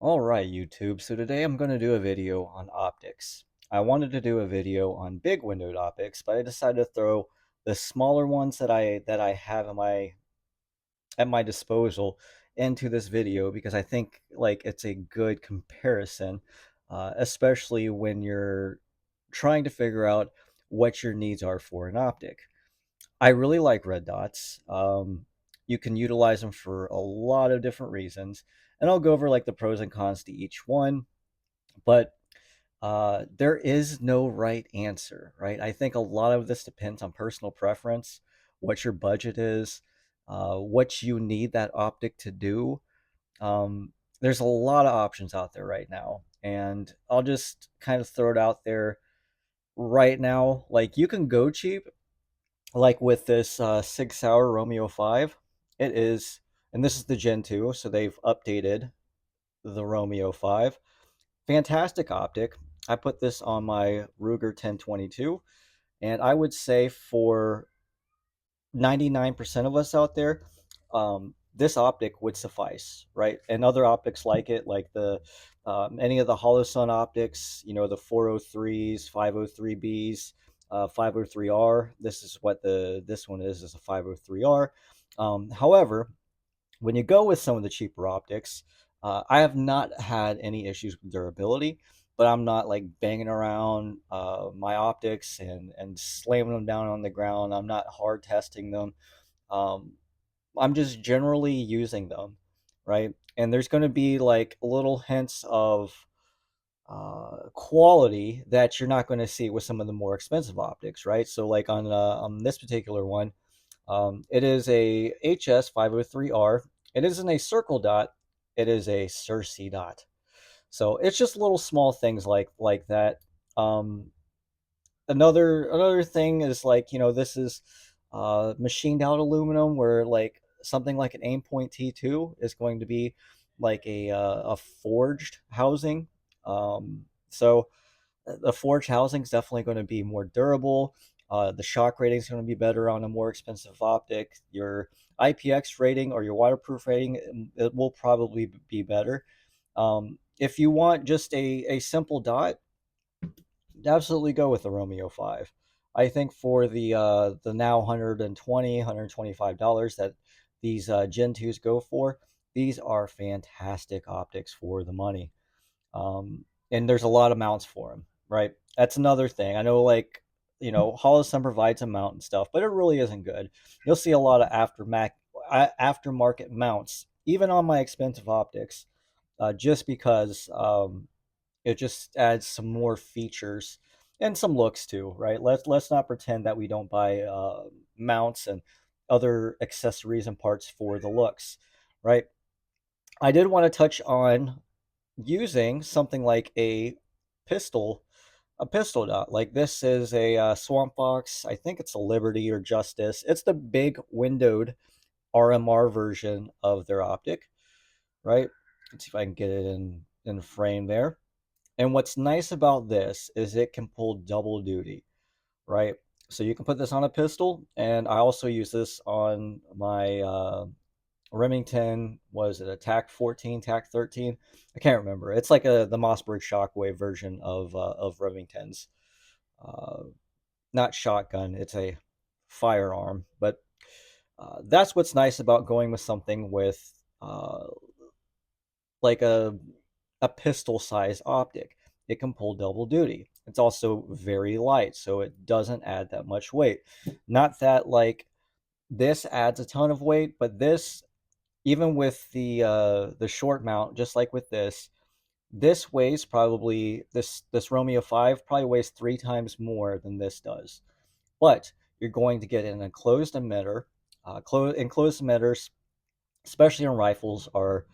All right, YouTube. So today I'm going to do a video on optics. I wanted to do a video on big windowed optics, but I decided to throw the smaller ones that I have at my disposal into this video because I think like it's a good comparison, especially when you're trying to figure out what your needs are for an optic. I really like red dots. You can utilize them for a lot of different reasons, and I'll go over like the pros and cons to each one. But there is no right answer, right? I think a lot of this depends on personal preference, what your budget is, what you need that optic to do. There's a lot of options out there right now, and I'll just kind of throw it out there right now. Like you can go cheap, like with this Sig Romeo 5. It is, and this is the Gen 2, so they've updated the Romeo 5. Fantastic optic. I put this on my Ruger 1022, and I would say for 99% of us out there, this optic would suffice, right? And other optics like it, like the any of the Holosun optics, the 403s, 503Bs, 503R. This is what this one is a 503R. However, when you go with some of the cheaper optics, I have not had any issues with durability, but I'm not like banging around my optics and slamming them down on the ground. I'm not hard testing them. Um, I'm just generally using them, right? And there's going to be like little hints of quality that you're not going to see with some of the more expensive optics, right? So like on this particular one, it is a HS 503R. It isn't a circle dot. It is a Circe dot. So it's just little small things like that. Um, another thing is like this is machined out aluminum, where like something like an Aimpoint T2 is going to be like a forged housing. So the forged housing is definitely going to be more durable. The shock rating is going to be better on a more expensive optic. Your IPX rating or your waterproof rating, it will probably be better. If you want just a simple dot, absolutely go with the Romeo 5. I think for the now 120 $125 that these Gen 2s go for, these are fantastic optics for the money. And there's a lot of mounts for them, right? That's another thing. I know, like, Holosun provides a mount and stuff, but it really isn't good. You'll see a lot of aftermarket mounts, even on my expensive optics, just because it just adds some more features and some looks too, right? Let's not pretend that we don't buy mounts and other accessories and parts for the looks, right? I did want to touch on using something like a pistol dot. Like this is a Swamp Fox. I think it's a Liberty or Justice. It's the big windowed RMR version of their optic, right? Let's see if I can get it in frame there. And what's nice about this is it can pull double duty, right? So you can put this on a pistol, and I also use this on my Remington. Was it a TAC 14, TAC 13? I can't remember. It's like the Mossberg Shockwave version of Remingtons. Uh, Not shotgun. It's a firearm, but that's what's nice about going with something with like a pistol size optic. It can pull double duty. It's also very light, so it doesn't add that much weight. Not that like this adds a ton of weight, but this, even with the short mount, just like with this weighs probably this Romeo 5 probably weighs 3 times more than this does. But you're going to get an enclosed emitter. Enclosed emitters, especially on rifles, are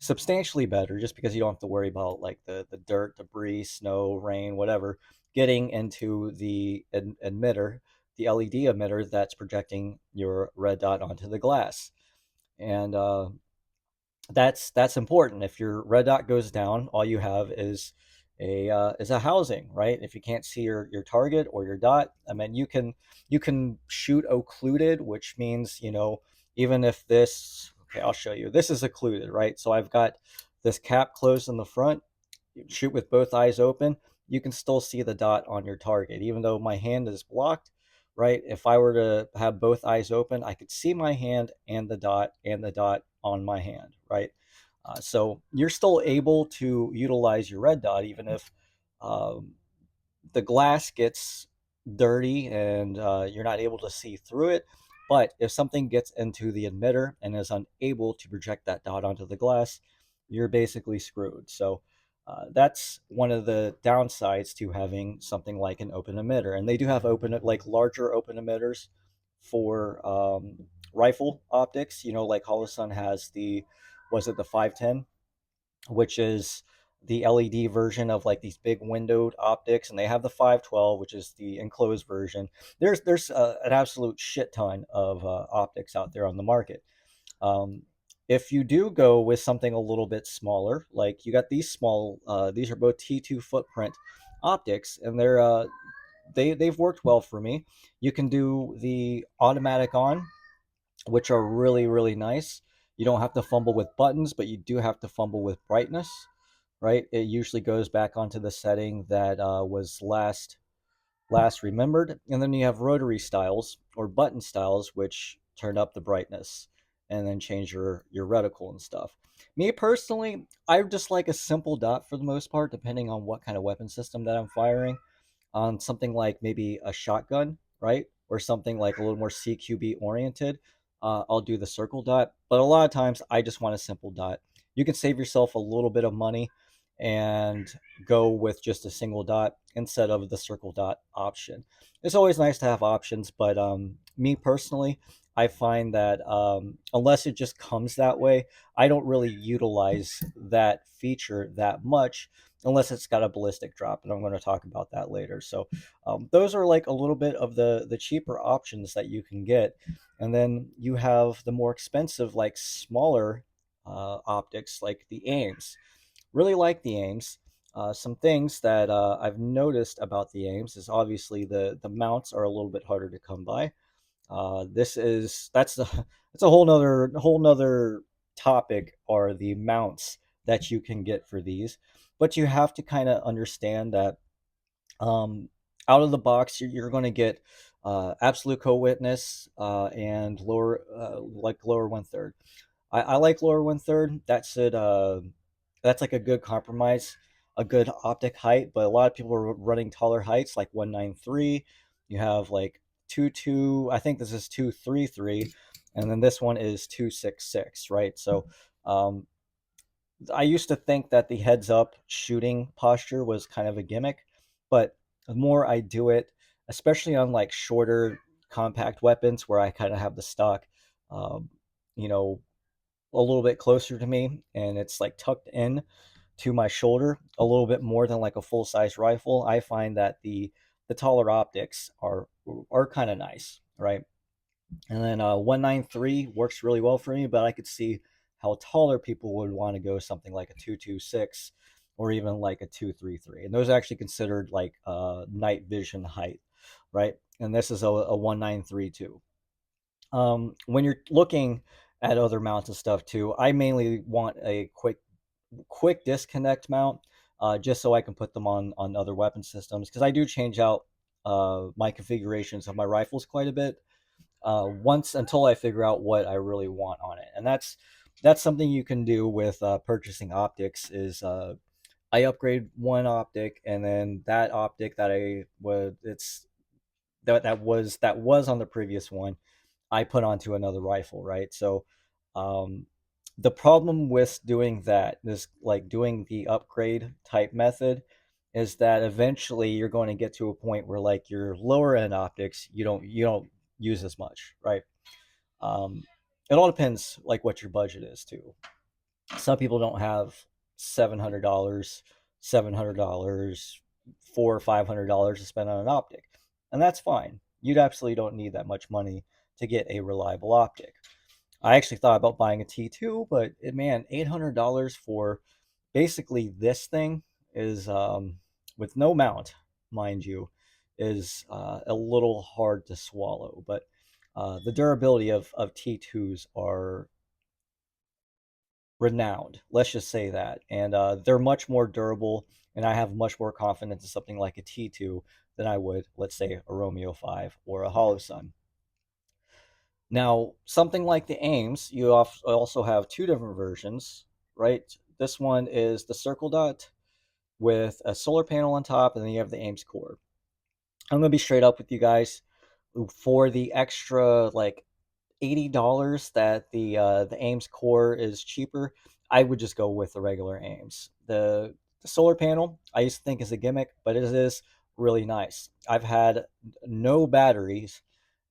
substantially better just because you don't have to worry about like the dirt, debris, snow, rain, whatever, getting into the emitter, the LED emitter that's projecting your red dot onto the glass. And that's important. If your red dot goes down, all you have is a housing, right? If you can't see your target or your dot, I mean, you can shoot occluded, which means even if this, okay, I'll show you. This is occluded, right? So I've got this cap closed in the front, shoot with both eyes open, you can still see the dot on your target, even though my hand is blocked, right? If I were to have both eyes open, I could see my hand and the dot on my hand, right? So you're still able to utilize your red dot, even if um, the glass gets dirty and you're not able to see through it. But if something gets into the emitter and is unable to project that dot onto the glass, you're basically screwed. So that's one of the downsides to having something like an open emitter. And they do have open, like larger open emitters for rifle optics. You know, like Holosun has the, was it the 510? Which is the LED version of like these big windowed optics, and they have the 512, which is the enclosed version. There's an absolute shit ton of optics out there on the market. Um, if you do go with something a little bit smaller, like you got these small, these are both T2 footprint optics, and they've worked well for me. You can do the automatic on, which are really, really nice. You don't have to fumble with buttons, but you do have to fumble with brightness, right? It usually goes back onto the setting that was last remembered. And then you have rotary styles or button styles, which turn up the brightness and then change your reticle and stuff. Me personally, I just like a simple dot for the most part, depending on what kind of weapon system that I'm firing. On something like maybe a shotgun, right? Or something like a little more CQB oriented, I'll do the circle dot. But a lot of times I just want a simple dot. You can save yourself a little bit of money and go with just a single dot instead of the circle dot option. It's always nice to have options, but me personally, I find that unless it just comes that way, I don't really utilize that feature that much unless it's got a ballistic drop, and I'm going to talk about that later. So those are like a little bit of the cheaper options that you can get, and then you have the more expensive, like smaller optics, like the aims. Really like the aims. Some things that I've noticed about the aims is obviously the mounts are a little bit harder to come by. That's a whole nother topic, are the mounts that you can get for these. But you have to kind of understand that um, out of the box you're going to get absolute co-witness and lower like lower one third. I like lower one third. That's like a good compromise, a good optic height. But a lot of people are running taller heights, like 193. You have like 22. I think this is 233, and then this one is 266. Right. So um, I used to think that the heads up shooting posture was kind of a gimmick, but the more I do it, especially on like shorter compact weapons where I kind of have the stock, um, you know, a little bit closer to me and it's like tucked in to my shoulder a little bit more than like a full size rifle, I find that the taller optics are kind of nice, right? And then 193 works really well for me, but I could see how taller people would want to go something like a 226 or even like a 233. And those are actually considered like night vision height, right? And this is a 193 too. When you're looking at other mounts and stuff too, I mainly want a quick disconnect mount, just so I can put them on other weapon systems because I do change out my configurations of my rifles quite a bit once until I figure out what I really want on it. And that's something you can do with purchasing optics. Is I upgrade one optic, and then that optic that I was it's that was on the previous one, I put onto another rifle, right? So um, the problem with doing that is like doing the upgrade type method is that eventually you're going to get to a point where like your lower end optics you don't use as much, right? Um, it all depends like what your budget is too. Some people don't have $700, $700, $400 or $500 to spend on an optic, and that's fine. You absolutely don't need that much money to get a reliable optic. I actually thought about buying a T2, but man, $800 for basically this thing is with no mount, mind you, is a little hard to swallow. But the durability of T2s are renowned. Let's just say that, and they're much more durable, and I have much more confidence in something like a T2 than I would, let's say, a Romeo 5 or a Holosun. Now, something like the Ames, you also have two different versions, right? This one is the circle dot with a solar panel on top, and then you have the Ames core. I'm gonna be straight up with you guys. For the extra like $80 that the Ames core is cheaper, I would just go with the regular Ames. The solar panel I used to think is a gimmick, but it is really nice. I've had no batteries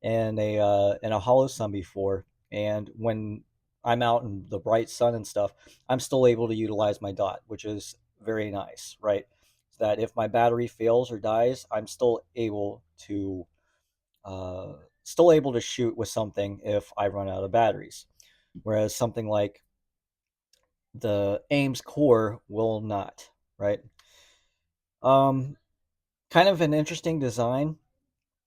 in a hollow sun before, and when I'm out in the bright sun and stuff, I'm still able to utilize my dot, which is very nice, right? So that if my battery fails or dies, I'm uh, still able to shoot with something if I run out of batteries. Whereas something like the Ames core will not, right? Um, Kind of an interesting design.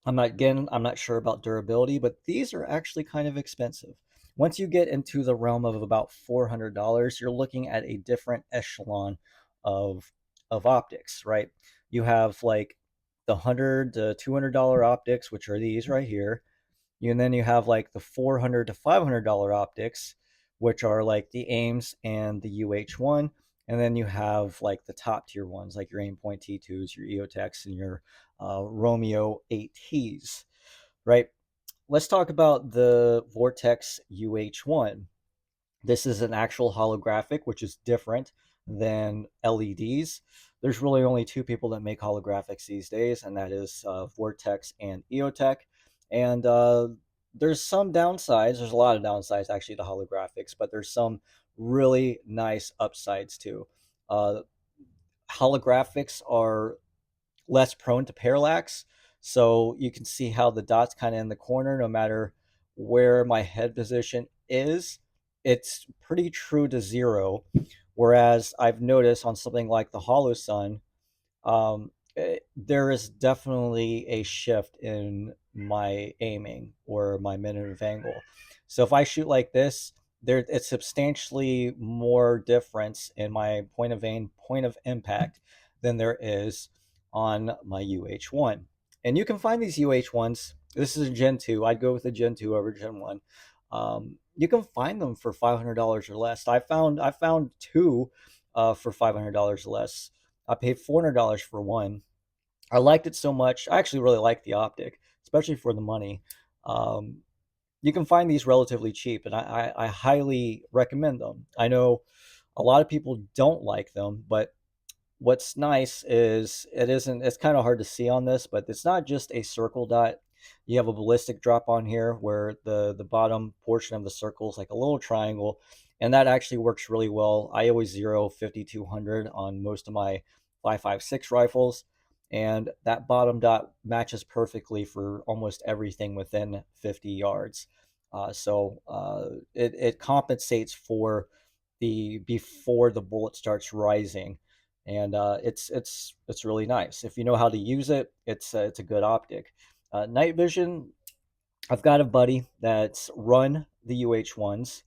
I'm not sure about durability, but these are actually kind of expensive. Once you get into the realm of about $400, you're looking at a different echelon of optics, right? You have like the $100 to $200 optics, which are these right here. And then you have like the $400 to $500 optics, which are like the Ames and the UH1. And then you have like the top tier ones, like your Aimpoint T2s, your EOTechs, and your Romeo 8Ts, right? Let's talk about the Vortex UH1. This is an actual holographic, which is different than LEDs. There's really only two people that make holographics these days, and that is Vortex and EOTech. And there's some downsides. There's a lot of downsides actually to holographics, but there's some really nice upsides too. Uh, Holographics are less prone to parallax. So you can see how the dot's kind of in the corner, no matter where my head position is, it's pretty true to zero. Whereas I've noticed on something like the Hollow Sun, there is definitely a shift in my aiming or my minute of angle. So if I shoot like this, there it's substantially more difference in my point of aim, point of impact than there is on my UH1. And you can find these UH1s. This is a Gen 2. I'd go with a Gen 2 over Gen 1. You can find them for $500 or less. I found two for $500 or less. I paid $400 for one. I liked it so much. I actually really like the optic, especially for the money. Um, you can find these relatively cheap, and I highly recommend them. I know a lot of people don't like them, but what's nice is it's kind of hard to see on this, but it's not just a circle dot. You have a ballistic drop on here where the bottom portion of the circle is like a little triangle, and that actually works really well. I always zero 5200 on most of my 5.56 rifles, and that bottom dot matches perfectly for almost everything within 50 yards. It compensates for the before the bullet starts rising, and it's really nice if you know how to use it. It's a good optic. Night vision. I've got a buddy that's run the UH1s.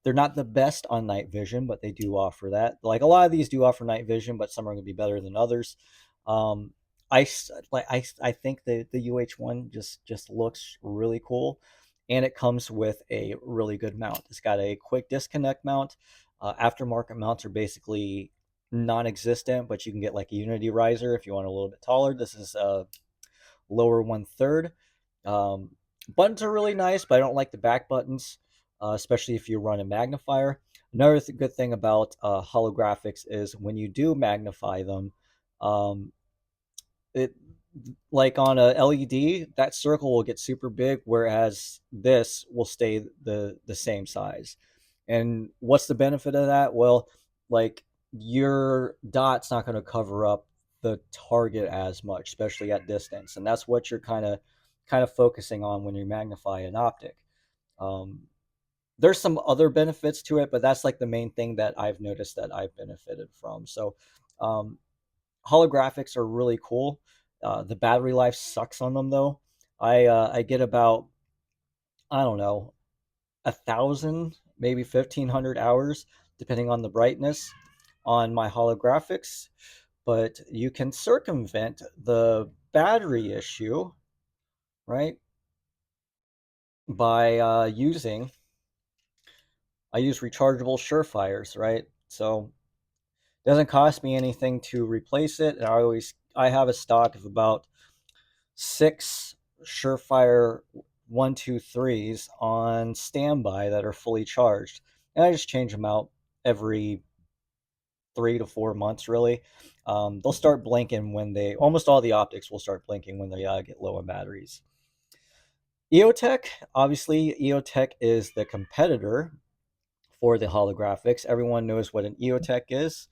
They're not the best on night vision, but they do offer that. Like a lot of these do offer night vision, but some are going to be better than others. Um, I think the UH1 just looks really cool, and it comes with a really good mount. It's got a quick disconnect mount. Aftermarket mounts are basically non-existent, but you can get like a Unity riser if you want a little bit taller. This is lower 1/3. Um, Buttons are really nice, but I don't like the back buttons, especially if you run a magnifier. Another good thing about holographics is when you do magnify them, um, it like on a LED, that circle will get super big, whereas this will stay the same size. And what's the benefit of that? Well, like your dot's not going to cover up the target as much, especially at distance, and that's what you're kind of focusing on when you magnify an optic. Um, there's some other benefits to it, but that's like the main thing that I've noticed that I've benefited from. So um, holographics are really cool. The battery life sucks on them though. I get about, I don't know, 1,000, maybe 1,500 hours depending on the brightness on my holographics, but you can circumvent the battery issue, right, by I use rechargeable Surefires, right? So it doesn't cost me anything to replace it. And I have a stock of about 6 Surefire 123s on standby that are fully charged, and I just change them out every 3 to 4 months, really. They'll start blinking when they almost all the optics will start blinking when they get low on batteries. EOTech, obviously, EOTech is the competitor for the holographics. Everyone knows what an EOTech is.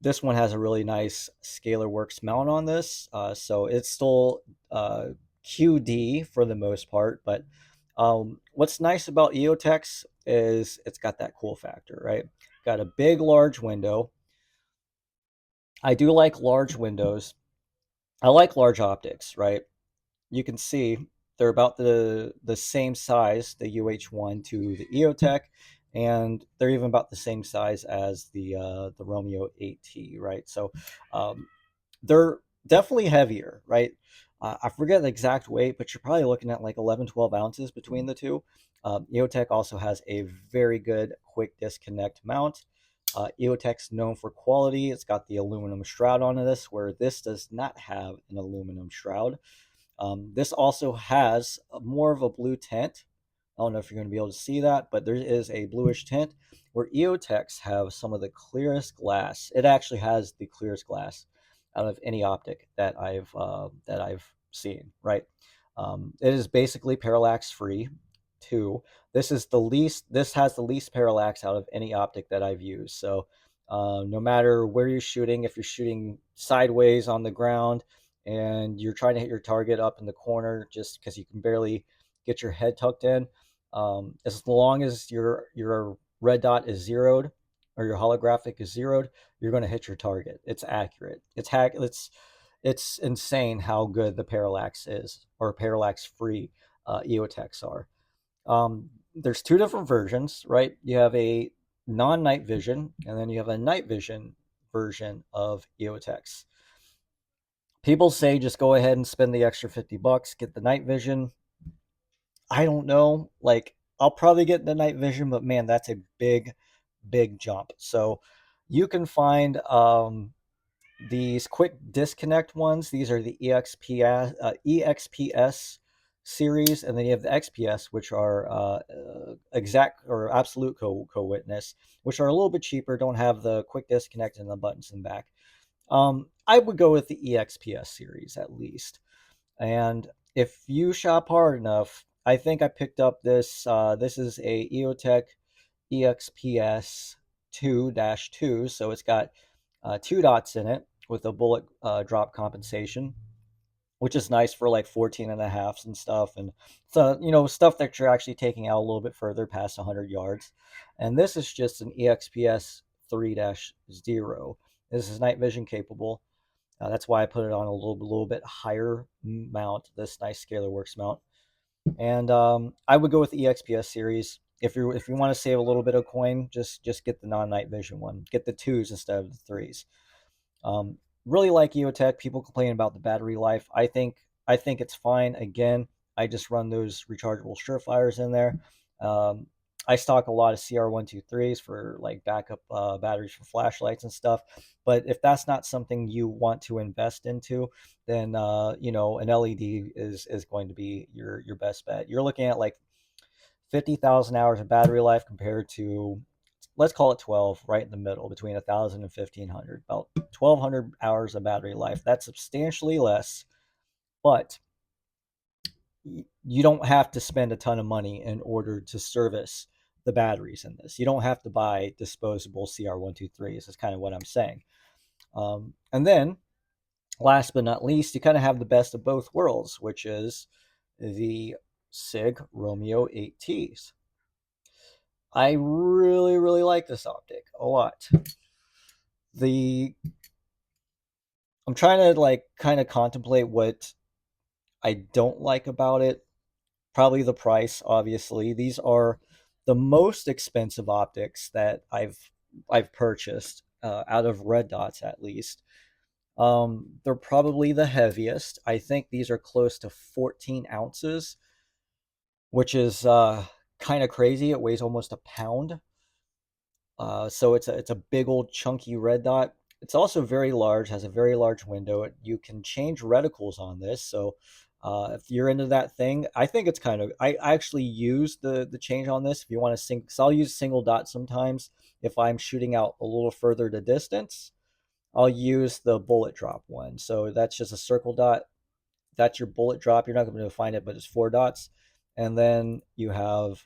This one has a really nice ScalarWorks mount on this, so it's still QD for the most part. But what's nice about EOTechs is it's got that cool factor, right? Got a big, large window. I do like large windows. I like large optics, right? You can see they're about the same size, the UH1 to the EOTech, and they're even about the same size as the Romeo 8T, right? So they're definitely heavier, right? I forget the exact weight, but you're probably looking at like 11, 12 ounces between the two. EOTech also has a very good quick disconnect mount. EOTech's known for quality. It's got the aluminum shroud on this, where this does not have an aluminum shroud. This also has more of a blue tint. I don't know if you're going to be able to see that, but there is a bluish tint where EOTechs have some of the clearest glass. It actually has the clearest glass out of any optic that I've seen. Right, it is basically parallax free. Too, this is the least. This has the least parallax out of any optic that I've used. So, no matter where you're shooting, if you're shooting sideways on the ground and you're trying to hit your target up in the corner just because you can barely get your head tucked in, as long as your red dot is zeroed or your holographic is zeroed, you're going to hit your target. It's accurate. It's insane how good the parallax is, or parallax free EOTechs are. There's two different versions, right? You have a non-night vision, and then you have a night vision version of EOTechs. People say just go ahead and spend the extra $50, get the night vision. I don't know. Like, I'll probably get the night vision, but man, that's a big, big jump. So you can find these quick disconnect ones. These are the EXPS series, and then you have the XPS, which are exact or absolute co-witness, which are a little bit cheaper, don't have the quick disconnect and the buttons in the back. I would go with the EXPS series at least. And if you shop hard enough, I think I picked up this. This is a EOTech EXPS 2-2, so it's got 2 dots in it with a bullet drop compensation, which is nice for like 14 and a halfs and stuff. And so, stuff that you're actually taking out a little bit further past 100 yards. And this is just an EXPS 3-0. This is night vision capable. That's why I put it on a little bit higher mount, this nice ScalarWorks mount. And I would go with the EXPS series. If you want to save a little bit of coin, just get the non-night vision one. Get the 2s instead of the 3s. Really like EOTech. People complain about the battery life. I think it's fine. Again, I just run those rechargeable Surefires in there. I stock a lot of CR123s for like backup batteries for flashlights and stuff. But if that's not something you want to invest into, then an LED is going to be your best bet. You're looking at like 50,000 hours of battery life compared to, let's call it 12, right in the middle between 1,000 and 1,500, about 1,200 hours of battery life. That's substantially less, but you don't have to spend a ton of money in order to service the batteries in this. You don't have to buy disposable CR123s. Is kind of what I'm saying. And then, last but not least, you kind of have the best of both worlds, which is the Sig Romeo 8Ts. I really, really like this optic a lot. I'm trying to like kind of contemplate what I don't like about it. Probably the price, obviously. These are the most expensive optics that I've purchased out of red dots at least. They're probably the heaviest. I think these are close to 14 ounces, which is kind of crazy. It weighs almost a pound. So it's a big old chunky red dot. It's also very large, has a very large window. You can change reticles on this. So if you're into that thing, I think it's kind of. I actually use the change on this. If you want to sing, so I'll use single dot sometimes if I'm shooting out a little further to distance. I'll use the bullet drop one. So that's just a circle dot. That's your bullet drop. You're not going to be able to find it, but it's 4 dots. And then you have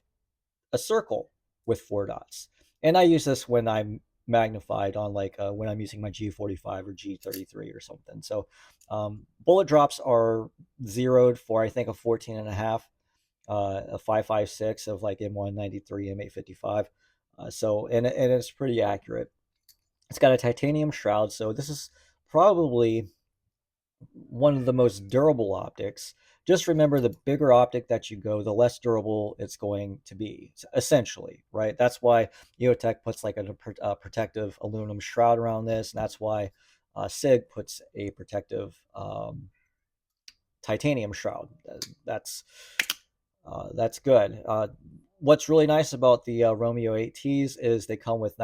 a circle with 4 dots. And I use this when I'm magnified on like when I'm using my G45 or G33 or something. So bullet drops are zeroed for I think a 14 and a half, a 5.56 of like M193, M855. So and it's pretty accurate. It's got a titanium shroud, so this is probably one of the most durable optics. Just remember, the bigger optic that you go, the less durable it's going to be, essentially, right? That's why EOTech puts like a protective aluminum shroud around this, and that's why Sig puts a protective titanium shroud. That's good. What's really nice about the Romeo 8Ts is they come with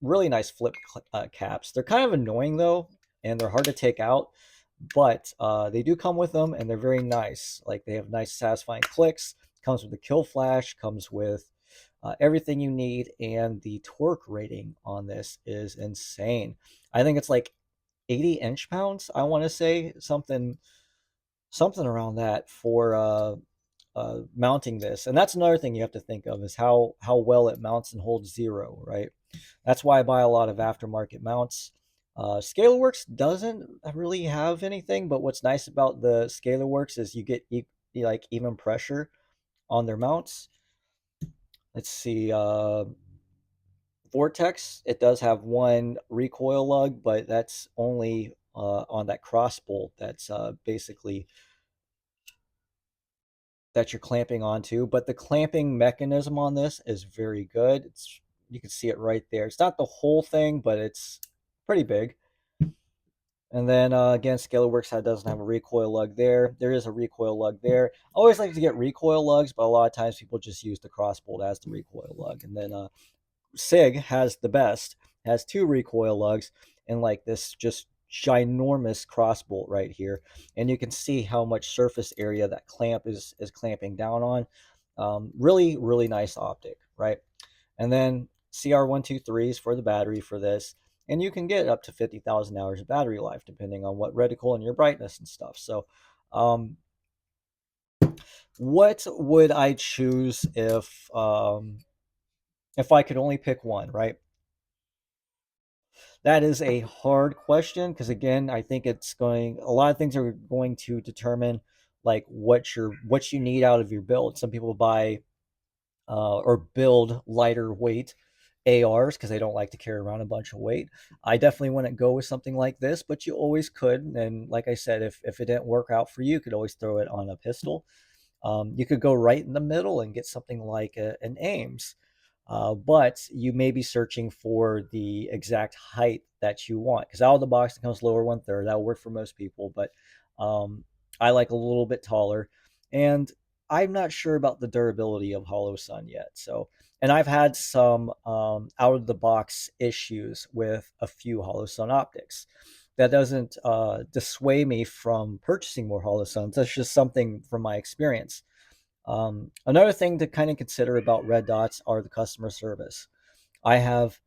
really nice flip caps. They're kind of annoying though, and they're hard to take out, but they do come with them, and they're very nice. Like they have nice, satisfying clicks. Comes with a kill flash. Comes with everything you need, and the torque rating on this is insane. I think it's like 80 inch pounds. I want to say something around that for mounting this. And that's another thing you have to think of is how well it mounts and holds zero, right? That's why I buy a lot of aftermarket mounts. ScalarWorks doesn't really have anything, but what's nice about the ScalarWorks is you get like even pressure on their mounts. Let's see, Vortex, it does have one recoil lug, but that's only on that cross bolt. That's basically that you're clamping onto, but the clamping mechanism on this is very good. You can see it right there. It's not the whole thing, but it's pretty big. And then again, ScalarWorks doesn't have a recoil lug there. There is a recoil lug there. I always like to get recoil lugs, but a lot of times people just use the crossbolt as the recoil lug. And then Sig has the best, has two recoil lugs and like this just ginormous crossbolt right here. And you can see how much surface area that clamp is clamping down on. Really, really nice optic, right? And then CR123s for the battery for this. And you can get up to 50,000 hours of battery life depending on what reticle and your brightness and stuff. So, what would I choose if I could only pick one, right? That is a hard question because again, I think it's going a lot of things are going to determine like what you need out of your build. Some people buy or build lighter weight ARs because they don't like to carry around a bunch of weight. I definitely wouldn't go with something like this, but you always could. And like I said, if it didn't work out for you, you could always throw it on a pistol. You could go right in the middle and get something like an Ames, but you may be searching for the exact height that you want because out of the box it comes lower 1/3. That'll work for most people, but um, I like a little bit taller, and I'm not sure about the durability of Hollow Sun yet. So, and I've had some out of the box issues with a few Hollow Sun optics. That doesn't dissuade me from purchasing more Hollow Suns. That's just something from my experience. Another thing to kind of consider about red dots are the customer service. I have,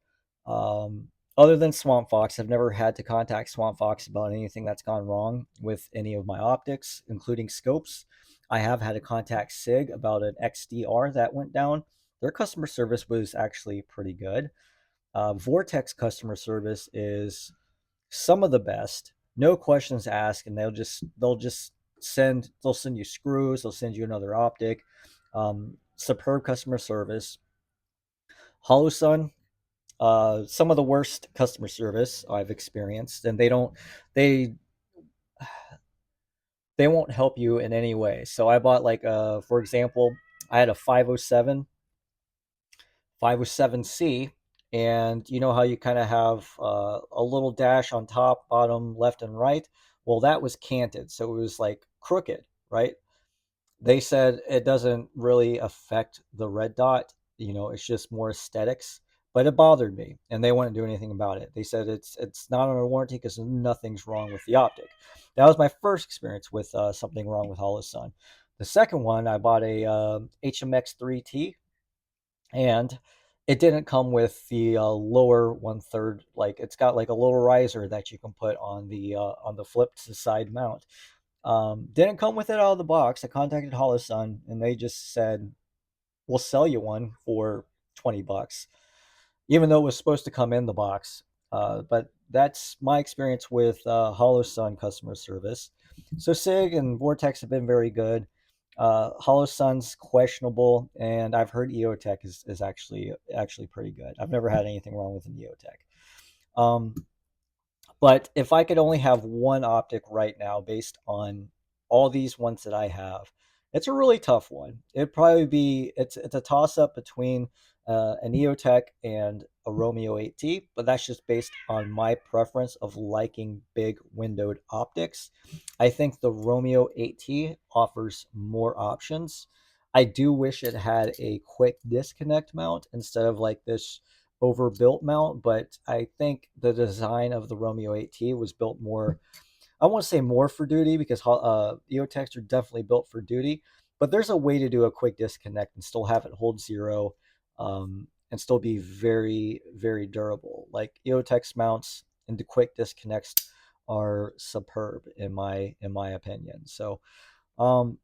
other than Swamp Fox, I've never had to contact Swamp Fox about anything that's gone wrong with any of my optics, including scopes. I have had to contact SIG about an XDR that went down. Their customer service was actually pretty good. Vortex customer service is some of the best. No questions asked, and they'll send you screws. They'll send you another optic. Superb customer service. Hollow Sun, some of the worst customer service I've experienced, and they they won't help you in any way. So I bought like for example, I had a 507 507C, and you know how you kind of have a little dash on top, bottom, left, and right. Well, that was canted, so it was like crooked, right? They said it doesn't really affect the red dot. It's just more aesthetics. But it bothered me, and they wouldn't do anything about it. They said it's not under warranty because nothing's wrong with the optic. That was my first experience with something wrong with HoloSun. The second one, I bought a HMX3T, and it didn't come with the lower one third. Like it's got like a little riser that you can put on the flip to side mount. Didn't come with it out of the box. I contacted HoloSun and they just said, we'll sell you one for 20 bucks, even though it was supposed to come in the box. But that's my experience with HoloSun customer service. So Sig and Vortex have been very good. HoloSun's questionable, and I've heard EOTech is actually pretty good. I've never had anything wrong with an EOTech. But if I could only have one optic right now based on all these ones that I have, it's a really tough one. It'd probably be it's a toss up between an EOTech and a Romeo 8T, but that's just based on my preference of liking big windowed optics. I think the Romeo 8T offers more options. I do wish it had a quick disconnect mount instead of like this overbuilt mount, but I think the design of the Romeo 8T was built more, I want to say more for duty, because EOTechs are definitely built for duty, but there's a way to do a quick disconnect and still have it hold zero, and still be very, very durable. Like EOTech's mounts into quick disconnects are superb in my opinion. So um,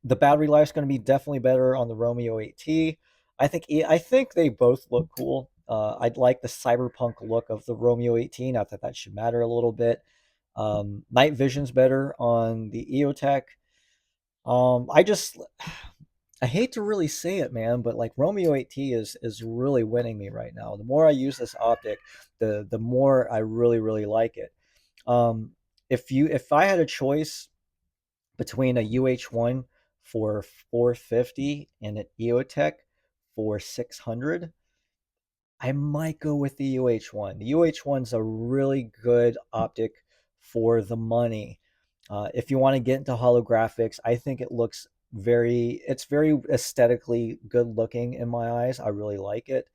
the battery life is going to be definitely better on the Romeo 8T. I think they both look cool. I'd like the cyberpunk look of the Romeo 18. Not that that should matter a little bit. Night vision's better on the EOTech. I just I hate to really say it, man, but like Romeo 8T is really winning me right now. The more I use this optic, the more I really really like it. Um, if I had a choice between a UH1 for 450 and an EOTech for 600, I might go with the UH1. The UH1's a really good optic for the money. If you want to get into holographics, I think it's very aesthetically good looking in my eyes. I really like it.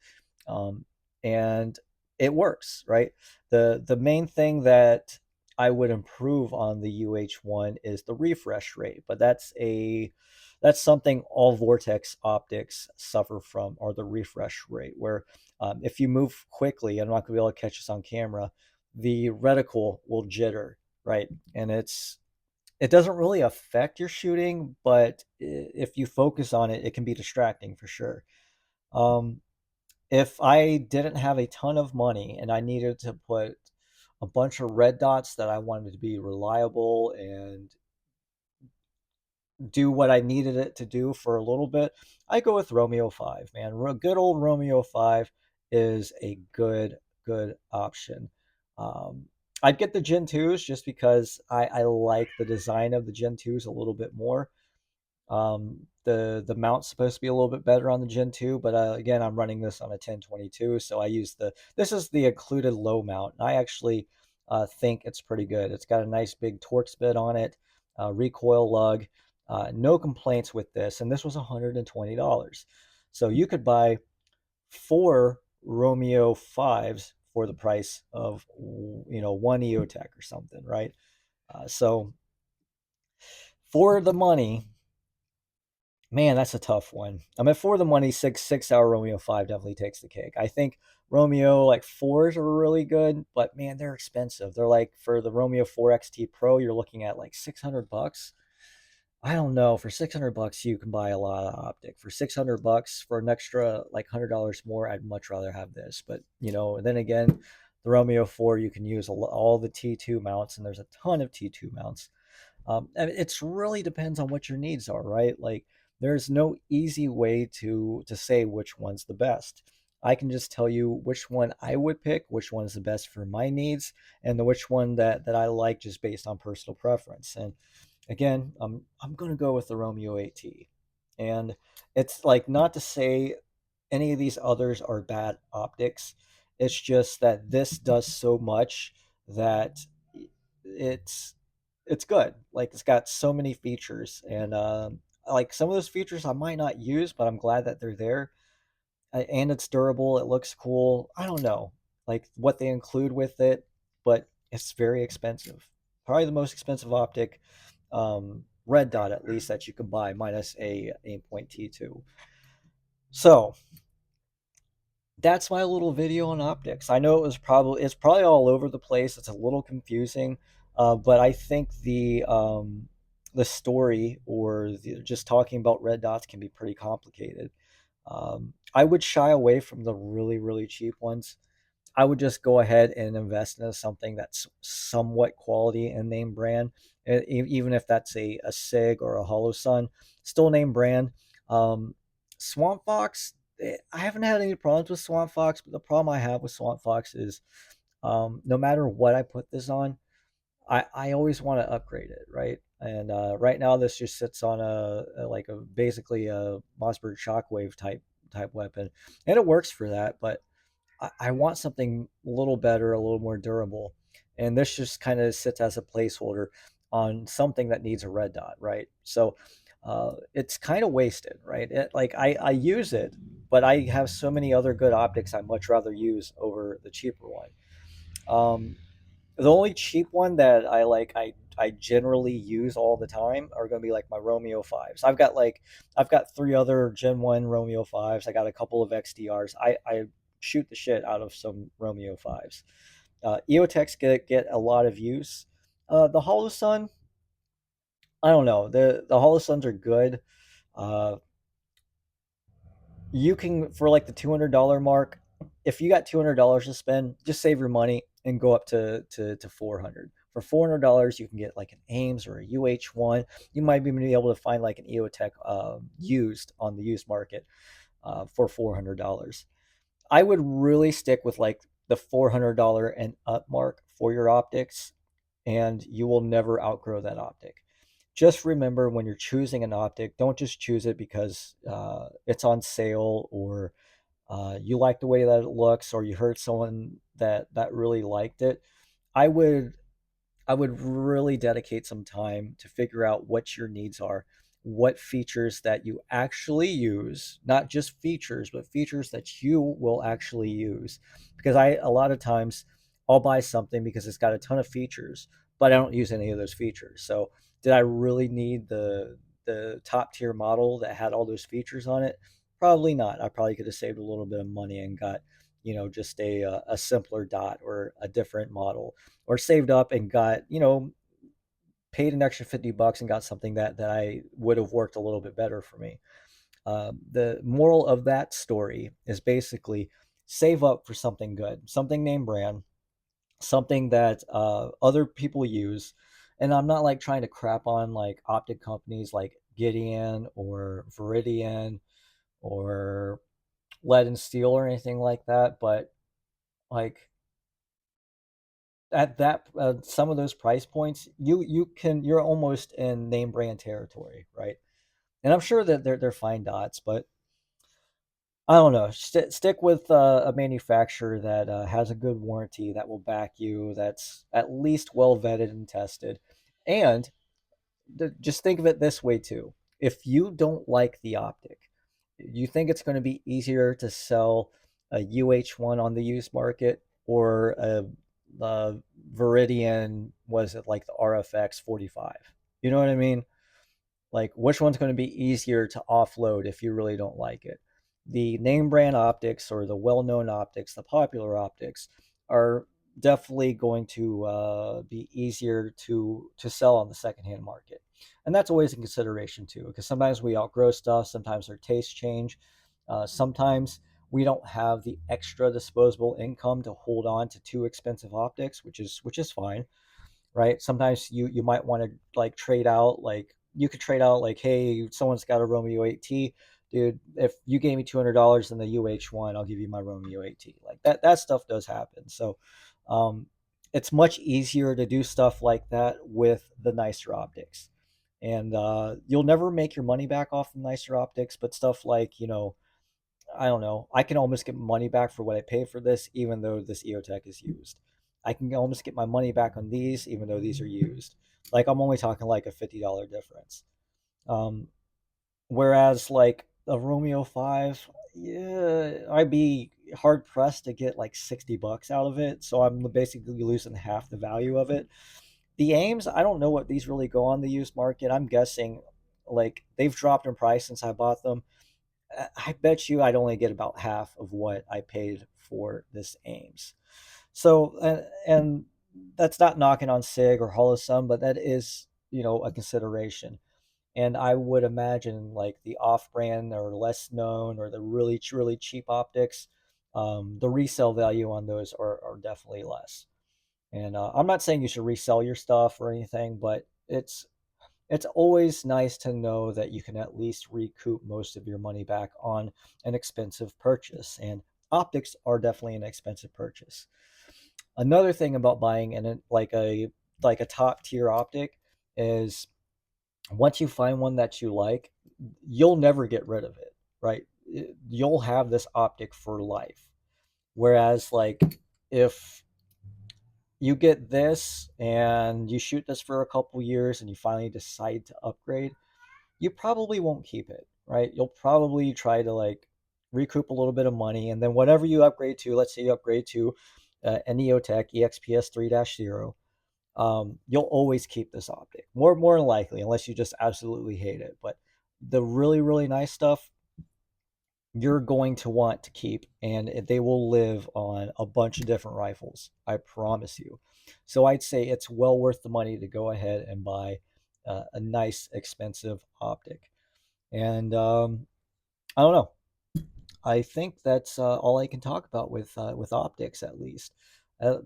Um, and it works, right? The main thing that I would improve on the UH1 is the refresh rate, but that's something all Vortex optics suffer from, or the refresh rate, where if you move quickly, I'm not going to be able to catch this on camera, the reticle will jitter, right? And it doesn't really affect your shooting, but if you focus on it, it can be distracting for sure. Um, if I didn't have a ton of money and I needed to put a bunch of red dots that I wanted to be reliable and do what I needed it to do for a little bit, I go with Romeo 5, man. Good old Romeo 5 is a good option. Um, I'd get the Gen 2s just because I like the design of the Gen 2s a little bit more. The mount's supposed to be a little bit better on the Gen 2, but again, I'm running this on a 1022, so I use this is the included low mount. And I actually think it's pretty good. It's got a nice big Torx bit on it, recoil lug, no complaints with this, and this was $120. So you could buy four Romeo 5s for the price of one EOTech or something, right? So for the money, man, that's a tough one. I mean, for the money, six hour Romeo 5 definitely takes the cake. I think Romeo like 4s are really good, but man, they're expensive. They're like, for the Romeo 4 XT Pro, you're looking at like 600 bucks. I don't know. For 600 bucks, you can buy a lot of optic. For 600 bucks, for an extra like $100 more, I'd much rather have this. But then again, the Romeo 4, you can use all the T2 mounts, and there's a ton of T2 mounts. And it's really depends on what your needs are, right? Like there's no easy way to say which one's the best. I can just tell you which one I would pick, which one is the best for my needs, and the which one that I like just based on personal preference. And again, I'm going to go with the Romeo AT. And it's like not to say any of these others are bad optics. It's just that this does so much that it's it's good. Like it's got so many features, and like some of those features I might not use, but I'm glad that they're there. And it's durable. It looks cool. I don't know like what they include with it, but it's very expensive. Probably the most expensive optic, red dot at least, that you can buy, minus a aimpoint T2. So that's my little video on optics. I know it's probably all over the place. It's a little confusing, but I think the story, or just talking about red dots, can be pretty complicated. I would shy away from the really really cheap ones. I would just go ahead and invest in something that's somewhat quality and name brand, even if that's a Sig or a Holosun, still name brand. Um, Swamp Fox, I haven't had any problems with Swamp Fox, but the problem I have with Swamp Fox is, no matter what I put this on, I always want to upgrade it, right? And right now, this just sits on like a basically a Mossberg Shockwave type weapon, and it works for that, but I want something a little better, a little more durable. And this just kind of sits as a placeholder on something that needs a red dot, right? So it's kind of wasted, right? Like I use it, but I have so many other good optics I much rather use over the cheaper one. Um, the only cheap one that I generally use all the time are going to be like my Romeo 5s. I've got three other Gen 1 Romeo 5s. I got a couple of XDRs. I shoot the shit out of some Romeo 5s. EOTechs get a lot of use. The Holosun, I don't know. The Holosuns are good. Uh, you can, for like the $200 mark, if you got $200 to spend, just save your money and go up to 400. For $400 you can get like an Ames or a UH1. You might even be able to find like an EOTech used on the used market for $400. I would really stick with like the $400 and up mark for your optics, and you will never outgrow that optic. Just remember, when you're choosing an optic, don't just choose it because it's on sale, or you like the way that it looks, or you heard someone that really liked it. I would I would really dedicate some time to figure out what your needs are, what features that you actually use, not just features, but features that you will actually use. Because a lot of times I'll buy something because it's got a ton of features, but I don't use any of those features. So did I really need the top tier model that had all those features on it? Probably not. I probably could have saved a little bit of money and got, just a simpler dot or a different model, or saved up and got, paid an extra $50 and got something that I would have worked a little bit better for me. The moral of that story is basically save up for something good, something name brand, something that other people use. And I'm not like trying to crap on like optic companies like Gideon or Veridian or Lead and Steel or anything like that, but like at that some of those price points, you're almost in name brand territory, right? And I'm sure that they're fine dots, but I don't know. Stick with a manufacturer that has a good warranty, that will back you, that's at least well vetted and tested. And just think of it this way too: if you don't like the optic, you think it's going to be easier to sell a UH1 on the used market, or a Veridian, was it like the RFX 45? You know what I mean? Like, which one's going to be easier to offload if you really don't like it? The name brand optics, or the well known optics, the popular optics, are definitely going to be easier to sell on the secondhand market. And that's always in consideration too, because sometimes we outgrow stuff, sometimes our tastes change, sometimes we don't have the extra disposable income to hold on to too expensive optics, which is fine, right? Sometimes you might want to like trade out, like you could trade out, like, hey, someone's got a Romeo 8T, dude. If you gave me $200 in the UH1, I'll give you my Romeo 8T. Like that stuff does happen. So um, it's much easier to do stuff like that with the nicer optics, and you'll never make your money back off the nicer optics. But stuff like, I don't know. I can almost get money back for what I paid for this, even though this EOTech is used. I can almost get my money back on these, even though these are used. Like I'm only talking like a $50 difference. Um, Whereas like a Romeo 5, yeah, I'd be hard pressed to get like $60 out of it. So I'm basically losing half the value of it. The aims, I don't know what these really go on the used market. I'm guessing like they've dropped in price since I bought them. I bet you I'd only get about half of what I paid for this Ames. So, and that's not knocking on Sig or Holosum, but that is, a consideration. And I would imagine like the off-brand or less known or the really, really cheap optics, the resale value on those are definitely less. And I'm not saying you should resell your stuff or anything, but it's always nice to know that you can at least recoup most of your money back on an expensive purchase. And optics are definitely an expensive purchase. Another thing about buying like a top tier optic is once you find one that you like, you'll never get rid of it, right? You'll have this optic for life. Whereas like if you get this and you shoot this for a couple years and you finally decide to upgrade, you probably won't keep it, right? You'll probably try to like recoup a little bit of money, and then whatever you upgrade to, let's say you upgrade to an EOTech EXPS 3-0, you'll always keep this optic. More than likely, unless you just absolutely hate it. But the really, really nice stuff, you're going to want to keep, and they will live on a bunch of different rifles. I promise you. So I'd say it's well worth the money to go ahead and buy a nice, expensive optic. And I don't know. I think that's all I can talk about with optics, at least. Uh,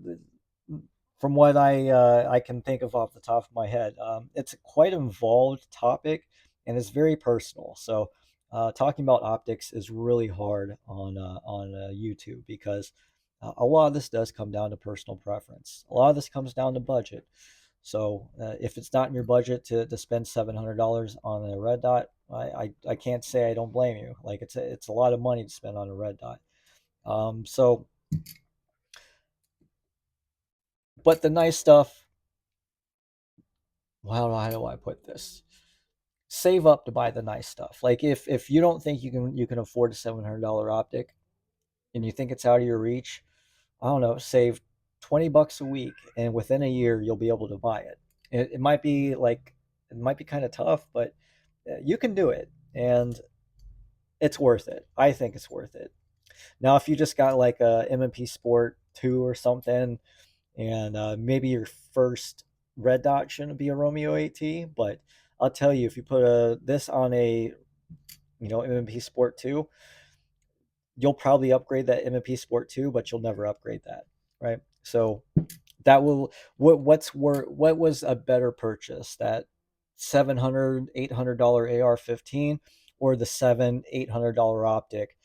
from what I can think of off the top of my head, it's a quite involved topic and it's very personal. So talking about optics is really hard on YouTube because a lot of this does come down to personal preference. A lot of this comes down to budget. So if it's not in your budget to spend $700 on a red dot, I can't say I don't blame you. Like it's a lot of money to spend on a red dot. So, but the nice stuff. Well, how do I put this? Save up to buy the nice stuff. Like if you don't think you can afford a $700 optic and you think it's out of your reach, I don't know, save $20 a week, and within a year you'll be able to buy it. It might be like it might be kind of tough, but you can do it, and it's worth it. I think it's worth it. Now, if you just got like a M&P Sport 2 or something, and maybe your first red dot shouldn't be a Romeo AT, but I'll tell you, if you put this on a M&P Sport 2, you'll probably upgrade that M&P Sport 2, but you'll never upgrade that, right? So that will what was a better purchase, that 700 $800 AR-15 or the 700 $800 optic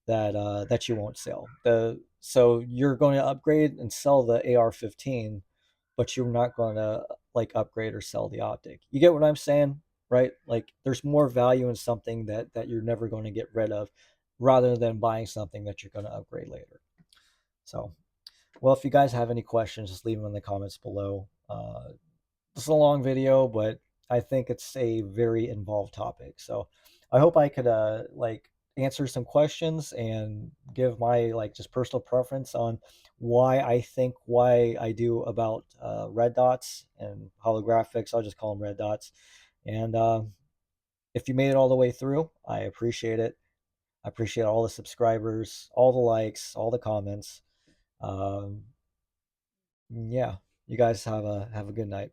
that you won't sell. The So you're going to upgrade and sell the AR-15, but you're not going to like upgrade or sell the optic. You get what I'm saying, right? Like there's more value in something that you're never going to get rid of rather than buying something that you're going to upgrade later. So well, if you guys have any questions, just leave them in the comments below. This is a long video, but I think it's a very involved topic. So I hope I could like answer some questions and give my like just personal preference on why I do about red dots and holographics. I'll just call them red dots. And if you made it all the way through, I appreciate it. I appreciate all the subscribers, all the likes, all the comments. Um, yeah, you guys have a good night.